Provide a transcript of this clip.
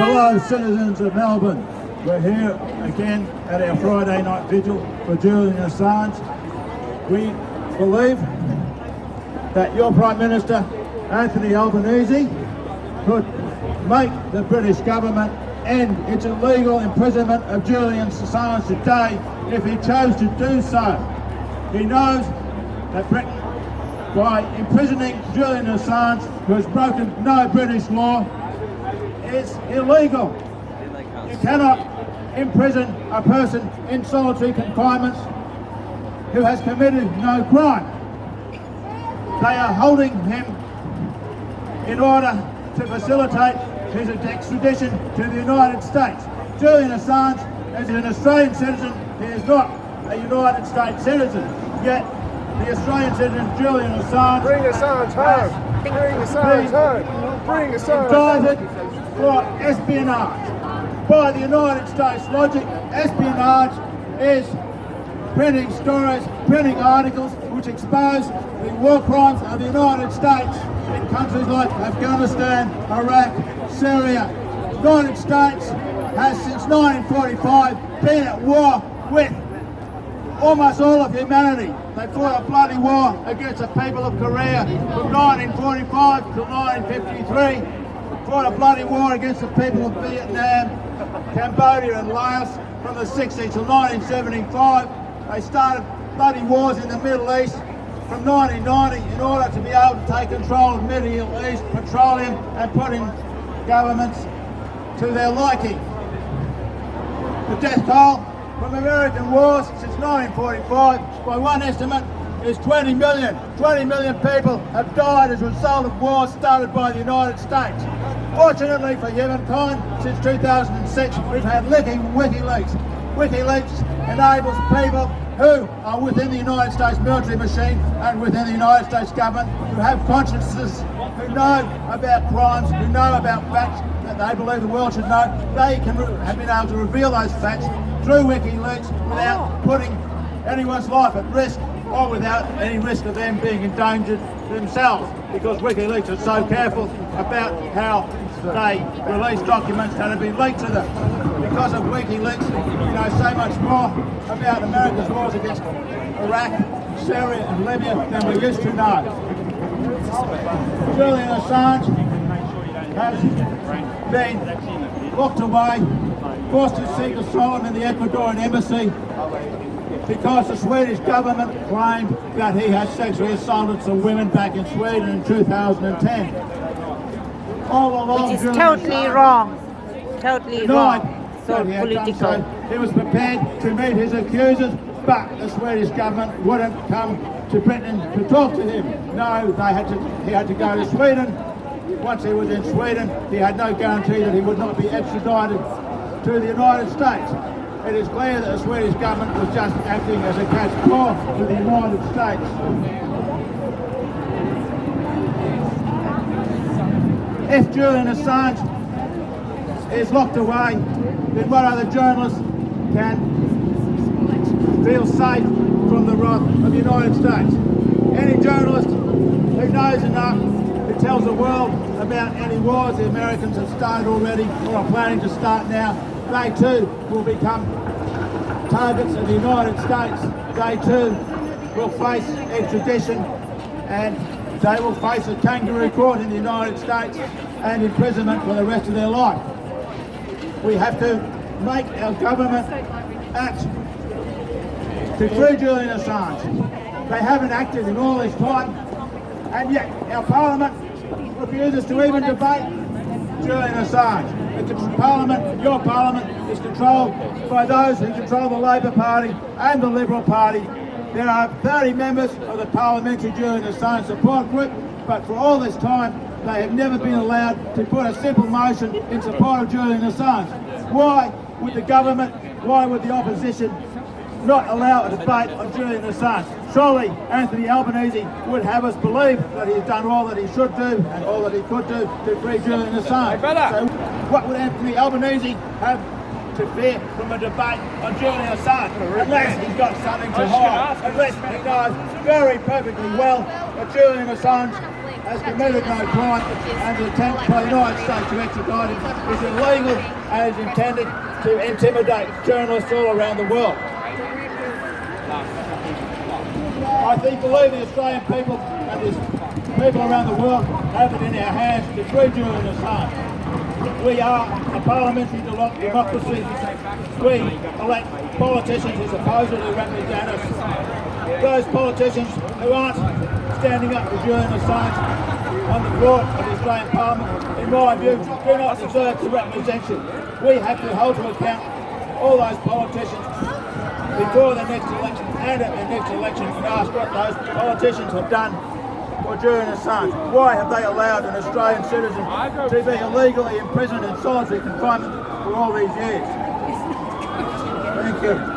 Fellow citizens of Melbourne, we're here again at our Friday night vigil for Julian Assange. We believe that your Prime Minister, Anthony Albanese, could make the British government end its illegal imprisonment of Julian Assange today if he chose to do so. He knows that Britain, by imprisoning Julian Assange, who has broken no British law, is illegal. You cannot imprison a person in solitary confinement who has committed no crime. They are holding him in order to facilitate his extradition to the United States. Julian Assange is an Australian citizen. He is not a United States citizen. Yet the Australian citizen Julian Assange... Bring Assange home! Bring Assange home! Bring Assange home! ...indicted for espionage. By the United States logic, espionage is printing stories, printing articles which expose the war crimes of the United States in countries like Afghanistan, Iraq, Syria. The United States has since 1945 been at war with almost all of humanity. They fought a bloody war against the people of Korea from 1945 to 1953. Fought a bloody war against the people of Vietnam, Cambodia and Laos from the 60s to 1975. They started bloody wars in the Middle East from 1990 in order to be able to take control of Middle East petroleum and putting governments to their liking. The death toll from American wars since 1945, by one estimate, is 20 million. 20 million people have died as a result of wars started by the United States. Fortunately for humankind, since 2006, we've had Wikileaks. Wikileaks enables people who are within the United States military machine and within the United States government, who have consciences, who know about crimes, who know about facts that they believe the world should know. They have been able to reveal those facts through Wikileaks without putting anyone's life at risk or without any risk of them being endangered themselves, because Wikileaks are so careful about how they release documents that have been leaked to them. Because of Wikileaks, we know so much more about America's wars against Iraq, Syria and Libya than we used to know. Julian Assange has been locked away, forced to seek asylum in the Ecuadorian Embassy because the Swedish government claimed that he had sexually assaulted some women back in Sweden in 2010. All along, which is totally wrong. Totally wrong. So political. He was prepared to meet his accusers, but the Swedish government wouldn't come to Britain to talk to him. No, he had to go to Sweden. Once he was in Sweden, he had no guarantee that he would not be extradited to the United States. It is clear that the Swedish government was just acting as a cat's paw to the United States. If Julian Assange is locked away, then what other journalists can feel safe from the wrath of the United States? Any journalist who knows enough, who tells the world about any wars the Americans have started already or are planning to start now, they too will become targets of the United States. They too will face extradition and they will face a kangaroo court in the United States and imprisonment for the rest of their life. We have to make our government act to free Julian Assange. They haven't acted in all this time, and yet our Parliament refuses to even debate Julian Assange. Parliament, your Parliament, is controlled by those who control the Labor Party and the Liberal Party. There are 30 members of the Parliamentary Julian Assange Support Group, but for all this time they have never been allowed to put a simple motion in support of Julian Assange. Why would the government, why would the opposition not allow a debate on Julian Assange? Surely Anthony Albanese would have us believe that he's done all that he should do and all that he could do to free Julian Assange. So what would Anthony Albanese have to fear from a debate on Julian Assange, unless he's got something to hide, unless he knows very perfectly well that Julian Assange has committed no crime, and the attempt by the United States to extradite him is illegal and is intended to intimidate journalists all around the world. I believe the Australian people and the people around the world have it in our hands to free Julian Assange. We are a parliamentary democracy. We elect politicians who supposedly represent us. Those politicians who aren't standing up for Julian Assange on the floor of the Australian Parliament, in my view, do not deserve to represent you. We have to hold to account all those politicians before the next election and at the next election and ask what those politicians have done for Julian Assange. Why have they allowed an Australian citizen to be illegally imprisoned in solitary confinement for all these years? Thank you.